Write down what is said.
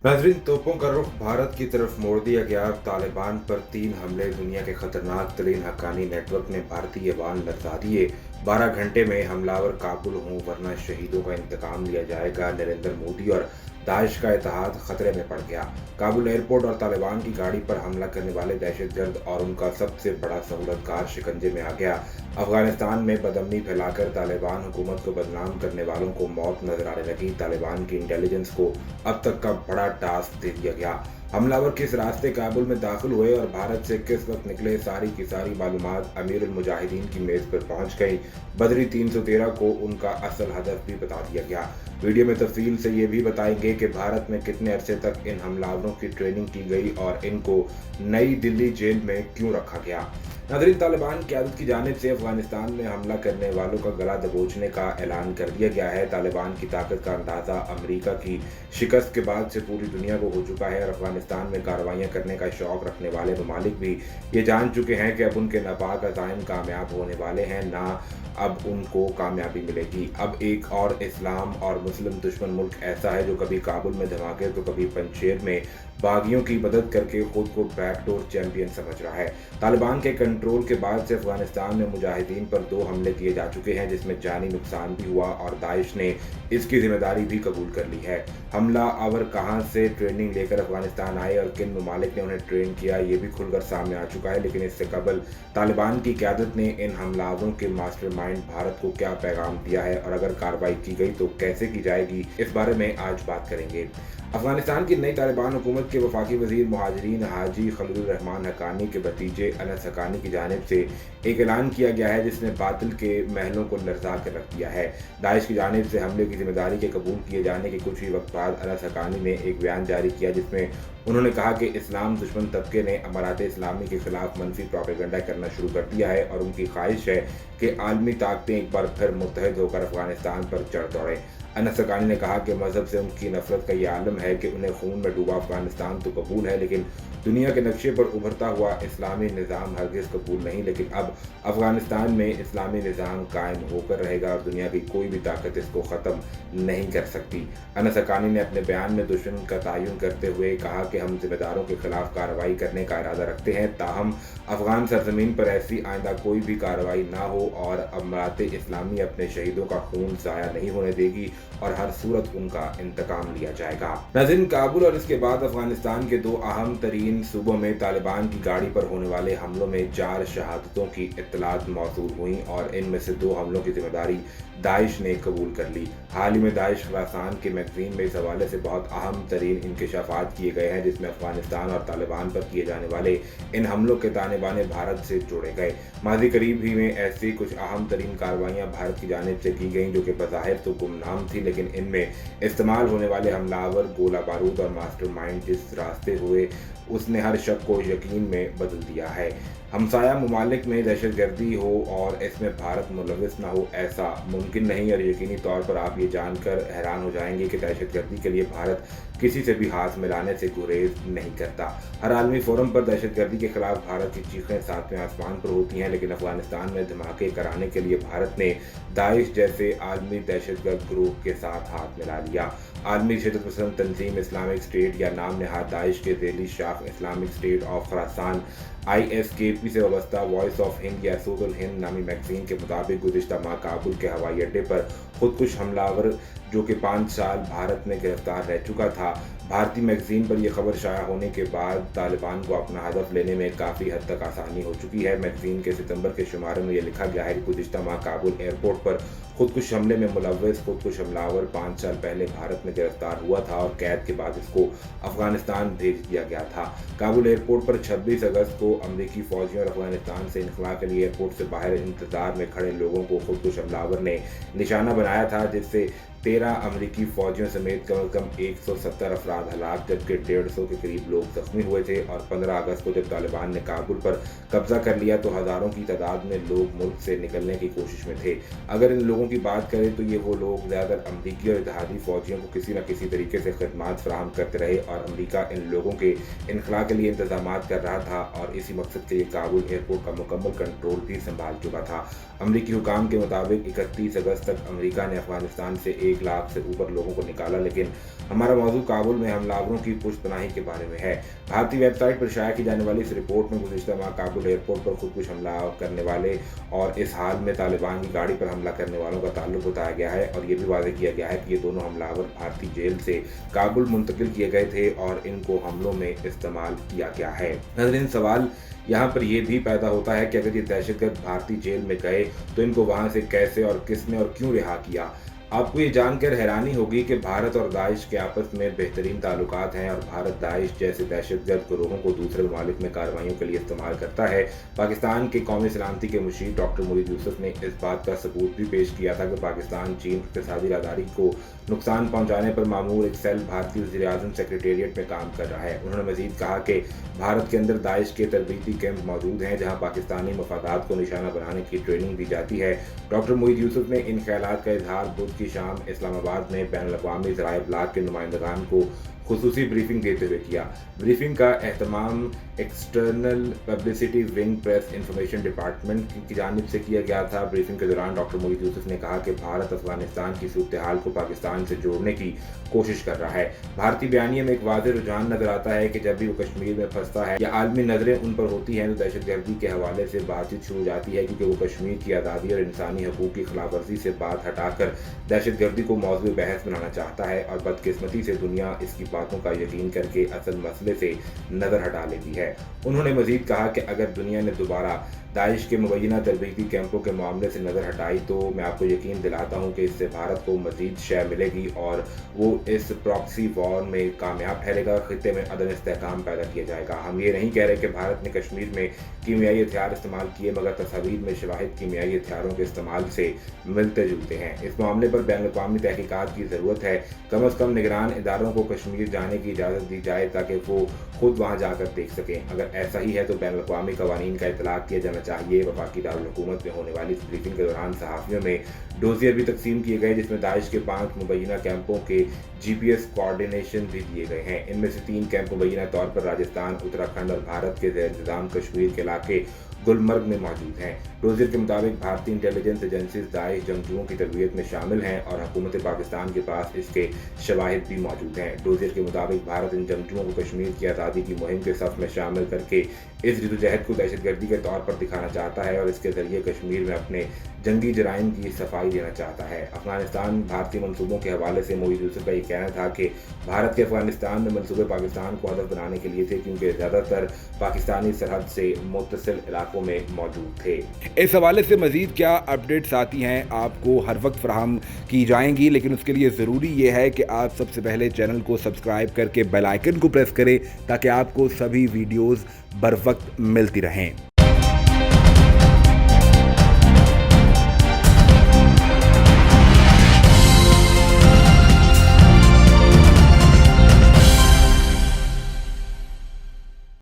नाज़रीन, तोपों का रुख भारत की तरफ मोड़ दिया गया। तालिबान पर 3 हमले। दुनिया के खतरनाक तरीन हक्कानी नेटवर्क ने भारतीय बांध लरजा दिए। 12 घंटे में हमलावर काबुल हों वरना शहीदों का इंतकाम लिया जाएगा। नरेंद्र मोदी और दाइश का इत्तेहाद खतरे में पड़ गया। काबुल एयरपोर्ट और तालिबान की गाड़ी पर हमला करने वाले दहशतगर्द और उनका सबसे बड़ा सहूलतकार शिकंजे में आ गया। अफगानिस्तान में बदअमनी फैलाकर तालिबान हुकूमत को बदनाम करने वालों को मौत नजर आने लगी। तालिबान की इंटेलिजेंस को अब तक का बड़ा टास्क दे दिया गया। हमलावर किस रास्ते काबुल में दाखिल हुए और भारत से किस वक्त निकले, सारी की सारी मालूमात अमीरुल मुजाहिदीन की मेज पर पहुंच गई। बदरी 313 को उनका असल हदफ भी बता दिया गया। वीडियो में तफसील से ये भी बताएंगे कि भारत में कितने अरसे तक इन हमलावरों की ट्रेनिंग की गई और इनको नई दिल्ली जेल में क्यों रखा गया। नाज़रीन, तालिबान क़यादत की जानिब से अफगानिस्तान में हमला करने वालों का गला दबोचने का ऐलान कर दिया गया है। तालिबान की ताकत का अंदाज़ा अमेरिका की शिकस्त के बाद से पूरी दुनिया को हो चुका है और अफगानिस्तान में कार्रवाइयाँ करने का शौक़ रखने वाले ममालिक भी ये जान चुके हैं कि अब उनके नापाक अज़ाइम कामयाब होने वाले हैं, ना अब उनको कामयाबी मिलेगी। अब एक और इस्लाम और मुस्लिम दुश्मन मुल्क ऐसा है जो कभी काबुल में धमाके तो कभी पंजशेर में बागियों की मदद करके खुद को बैकडोर चैंपियन समझ रहा है। तालिबान के कंट्रोल के बाद से अफगानिस्तान में मुजाहिदीन पर 2 हमले किए जा चुके हैं जिसमें जानी नुकसान भी हुआ और दाइश ने इसकी जिम्मेदारी भी कबूल कर ली है। हमला आवर कहां से ट्रेनिंग लेकर अफगानिस्तान आए और किन ममालिक ने उन्हें ट्रेन किया ये भी खुलकर सामने आ चुका है। लेकिन इससे कबल तालिबान की क़यादत ने इन हमलावरों के मास्टरमाइंड भारत को क्या पैगाम दिया है और अगर कार्रवाई की गई तो कैसे की जाएगी, इस बारे में आज बात करेंगे। अफगानिस्तान की नई तालिबान हुकूमत के वफाकी वजीर मुहाजिरीन हाजी खलीलुर रहमान हक्कानी के भतीजे अनस हक्कानी की जानिब से एक ऐलान किया गया है जिसने बातिल के महलों को लरजा कर रख दिया है। दाइश की जानिब से हमले की जिम्मेदारी के कबूल किए जाने के कुछ ही वक्त बाद अनस हक्कानी ने एक बयान जारी किया जिसमें उन्होंने कहा कि इस्लाम दुश्मन तबके ने अमारात इस्लामी के खिलाफ मनफी प्रोपेगेंडा करना शुरू कर दिया है और उनकी ख्वाहिश है कि आलमी ताकतें एक बार फिर मुत्तहद होकर अफगानिस्तान पर चढ़ दौड़ें। अनस हक्कानी ने कहा कि मजहब से उनकी नफरत का ये आलम है कि उन्हें खून में डूबा अफगानिस्तान तो कबूल है, लेकिन दुनिया के नक्शे पर उभरता हुआ इस्लामी निज़ाम हरगिज़ कबूल नहीं। लेकिन अब अफगानिस्तान में इस्लामी निज़ाम कायम होकर रहेगा और दुनिया की कोई भी ताकत इसको ख़त्म नहीं कर सकती। अनस हक्कानी ने अपने बयान में दुश्मन का तयन करते हुए कहा कि हम जिम्मेदारों के खिलाफ कार्रवाई करने का इरादा रखते हैं, ताहम अफगान सरजमीन पर ऐसी आइंदा कोई भी कार्रवाई ना हो और अमारात इस्लामी अपने शहीदों का खून ज़ाया नहीं होने देगी और हर सूरत उनका इंतकाम लिया जाएगा। नाज़रीन, काबुल और इसके बाद अफगानिस्तान के 2 अहम तरीन सूबों में तालिबान की गाड़ी पर होने वाले हमलों में 4 शहादतों की इत्तलात मौसूल हुई और इनमें से 2 हमलों की जिम्मेदारी दाइश ने कबूल कर ली। हाल ही में दाइश खुरासान के मैगजीन में इस हवाले से बहुत अहम तरीन इंकशाफात किए गए हैं जिसमें अफगानिस्तान और तालिबान पर किए जाने वाले इन हमलों के ताने बाने भारत से जोड़े गए। माजी करीब ही में ऐसी कुछ अहम तरीन कार्रवाइयाँ भारत की जानिब से की गईं जो कि बज़ाहिर तो गुमनाम थी, लेकिन इनमें इस्तेमाल होने वाले हमलावर, गोला बारूद और मास्टरमाइंड जिस रास्ते हुए उसने हर शक को यकीन में बदल दिया है। हमसाया ममालिक में दहशतगर्दी हो और इसमें भारत मुलविस ना हो, ऐसा मुमकिन नहीं और यकीनी तौर पर आप ये जानकर हैरान हो जाएंगे कि दहशतगर्दी के लिए भारत किसी से भी हाथ मिलाने से गुरेज नहीं करता। हर आलमी फोरम पर दहशतगर्दी के खिलाफ भारत की चीखें 7वें आसमान पर होती हैं, लेकिन अफगानिस्तान में धमाके कराने के लिए भारत ने दाइश जैसे आलमी दहशतगर्द ग्रुप के साथ हाथ मिला लिया। आलमी शिद्दत पसंद तंजीम इस्लामिक स्टेट या नाम नहाद दाइश के ज़ेली शाख Islamic state of Khorasan ISKP से वाबस्ता वॉइस ऑफ हिंद या सूदुल हिंद नामी मैगजीन के मुताबिक गुज़िश्ता माह काबुल के हवाई अड्डे पर खुदकुश हमलावर जो कि 5 साल भारत में गिरफ्तार रह चुका था। भारतीय मैगजीन पर यह खबर शाया होने के बाद तालिबान को अपना हदफ लेने में काफ़ी हद तक आसानी हो चुकी है। मैगजीन के सितंबर के शुमारे में यह लिखा गया है कि गुज़िश्ता माह काबुल एयरपोर्ट पर खुदकुश हमले में मुलव्वस खुदकुश हमलावर 5 साल पहले भारत में गिरफ्तार हुआ था और कैद के बाद इसको अफगानिस्तान भेज दिया गया था। काबुल एयरपोर्ट पर 26 अगस्त को अमरीकी फौजियों और अफगानिस्तान से इनखला के लिए एयरपोर्ट से बाहर इंतजार में खड़े लोगों को खुदकुश हमलावर ने निशाना बनाया था, जिससे 13 अमरीकी फौजियों समेत कम से कम 170 अफराद हलाक जबकि 150 के करीब लोग जख्मी हुए थे। और 15 अगस्त को जब तालिबान ने काबुल पर कब्जा कर लिया तो हज़ारों की तादाद में लोग मुल्क से निकलने की कोशिश में थे। अगर इन लोगों लोगों की बात करें तो ये वो लोग ज़्यादातर अमरीकी और इत्तेहादी फ़ौजियों को किसी न किसी तरीके से खदमात फराहम करते रहे और अमरीका इन लोगों के इनखला के लिए इंतजाम कर रहा था और इसी मकसद के लिए काबुल एयरपोर्ट का मुकम्मल कंट्रोल भी संभाल चुका था। अमरीकी हुकाम के मुताबिक 31 अगस्त तक अमरीका ने अफगानिस्तान से 1 लाख से ऊपर लोगों को निकाला, लेकिन हमारा मौजू काबुल में हमलावरों की पुश्तपनाही के बारे में है। भारतीय वेबसाइट पर शाया की जाने वाली इस रिपोर्ट में गुज़िश्ता माह काबुल एयरपोर्ट पर खुदकुश हमला करने वाले और इस हाल में तालिबान की गाड़ी पर हमला करने वालों का ताल्लुक बताया गया है और ये भी वाज़ेह किया गया है कि ये दोनों हमलावर भारतीय जेल से काबुल मुंतकिल किए गए थे और इनको हमलों में इस्तेमाल किया गया है। नाज़रीन, सवाल यहाँ पर यह भी पैदा होता है कि अगर ये दहशतगर्द भारतीय जेल में गए तो इनको वहाँ से कैसे और किसने और क्यों रिहा किया। आपको ये जानकर हैरानी होगी कि भारत और दाइश के आपस में बेहतरीन ताल्लुकात हैं और भारत दाइश जैसे दहशतगर्द गिरोहों को दूसरे ममालिक में कार्रवाइयों के लिए इस्तेमाल करता है। पाकिस्तान के कौमी सलामती के मुशीर डॉक्टर मोईद यूसुफ ने इस बात का सबूत भी पेश किया था कि पाकिस्तान चीन इक़्तिसादी राहदारी को नुकसान पहुँचाने पर मामूर एक सेल भारतीय वज़ीर-ए-आज़म सेक्रेटेरिएट में काम कर रहा है। उन्होंने मज़ीद कहा कि भारत के अंदर दाइश के तरबीती कैंप मौजूद हैं जहाँ पाकिस्तानी मफादात को निशाना बनाने की ट्रेनिंग दी जाती है। डॉक्टर मोईद यूसुफ ने इन ख्यालात का इजहार बुध की शाम इस्लामाबाद में बैनुल-अक़वामी ज़राए इब्लाग के नुमाइंदगान को खुसूसी ब्रीफिंग देते हुए किया। ब्रीफिंग का एहतमाम external publicity wing press information department की जानिब से किया गया था। ब्रीफिंग के दौरान डॉक्टर मोईद यूसुफ ने कहा कि भारत अफगानिस्तान की सूरत हाल को पाकिस्तान से जोड़ने की कोशिश कर रहा है। भारतीय बयानिए में एक वाज़ेह रुझान नजर आता है कि जब भी वो कश्मीर में फंसता है या आलमी नज़रें उन पर होती हैं तो दहशतगर्दी के हवाले से बातचीत शुरू हो जाती है, क्योंकि वो कश्मीर की आज़ादी और इंसानी हकूक़ की खिलाफ वर्जी से बात हटाकर दहशतगर्दी को मौज़ूए बहस बनाना चाहता है और बदकिस्मती से दुनिया इसकी बातों का यकीन करके असल मसले से नज़र हटा लेती है। उन्होंने मज़ीद कहा कि अगर दुनिया ने दोबारा दाइश के मुबैना तरबीती कैंपों के मामले से नज़र हटाई तो मैं आपको यकीन दिलाता हूँ कि इससे भारत को मज़ीद शय मिलेगी और वो इस प्रॉक्सी वॉर में कामयाब ठहरेगा। खित्ते में अदम इस्तेहकाम पैदा किया जाएगा। हम ये नहीं कह रहे कि भारत ने कश्मीर में कीमियाई हथियार इस्तेमाल किए, मगर तस्वीर में शवाहिद कीमियाई हथियारों के इस्तेमाल से मिलते जुलते हैं। इस मामले पर बैनुल-अक़वामी तहकीकात की ज़रूरत है। कम अज़ कम निगरान इदारों को कश्मीर जाने की इजाज़त दी जाए ताकि वो खुद वहाँ जाकर देख सकें। अगर ऐसा ही है तो बैनुल-अक़वामी क़वानीन का इतलाक़ किया जाना चाहिए। वफाकी दारुल हुकूमत में होने वाली इस ब्रीफिंग के दौरान सहाफ़ियों में डोजियर भी तकसीम किए गए, जिसमें दाइश के 5 मुबैना कैंपों के GPS कोऑर्डिनेशन भी दिए गए हैं। इनमें से 3 कैंप मुबैना तौर पर राजस्थान, उत्तराखंड और भारत के ज़ेर इंतज़ाम कश्मीर के इलाके गुलमर्ग में मौजूद हैं। डोजियर के मुताबिक भारतीय इंटेलिजेंस एजेंसीज दाइश जंगजुओं की तरबियत में शामिल हैं और हुकूमत पाकिस्तान के पास इसके शवाहिद भी मौजूद हैं। डोजियर के मुताबिक भारत इन जंगजुओं को कश्मीर की आज़ादी की मुहिम के सफ में शामिल करके इस जद्दोजहद को दहशतगर्दी के तौर पर दिखाना चाहता है और इसके ज़रिए कश्मीर में अपने जंगी जराइम की सफाई देना चाहता है। अफगानिस्तान भारतीय मनसूबों के हवाले से मोईद यूसुफ का ये कहना था कि भारत के अफगानिस्तान में मनसूबे पाकिस्तान को हदफ बनाने के लिए थे, क्योंकि ज़्यादातर पाकिस्तानी सरहद से मुत्तसिल इलाकों में मौजूद थे। इस हवाले से मज़ीद क्या अपडेट्स आती हैं आपको हर वक्त फराहम की जाएंगी, लेकिन उसके लिए ज़रूरी ये है कि आप सबसे पहले चैनल को सब्सक्राइब करके बेल आइकन को प्रेस करें ताकि आपको सभी वीडियोज़ बर वक्त मिलती रहें।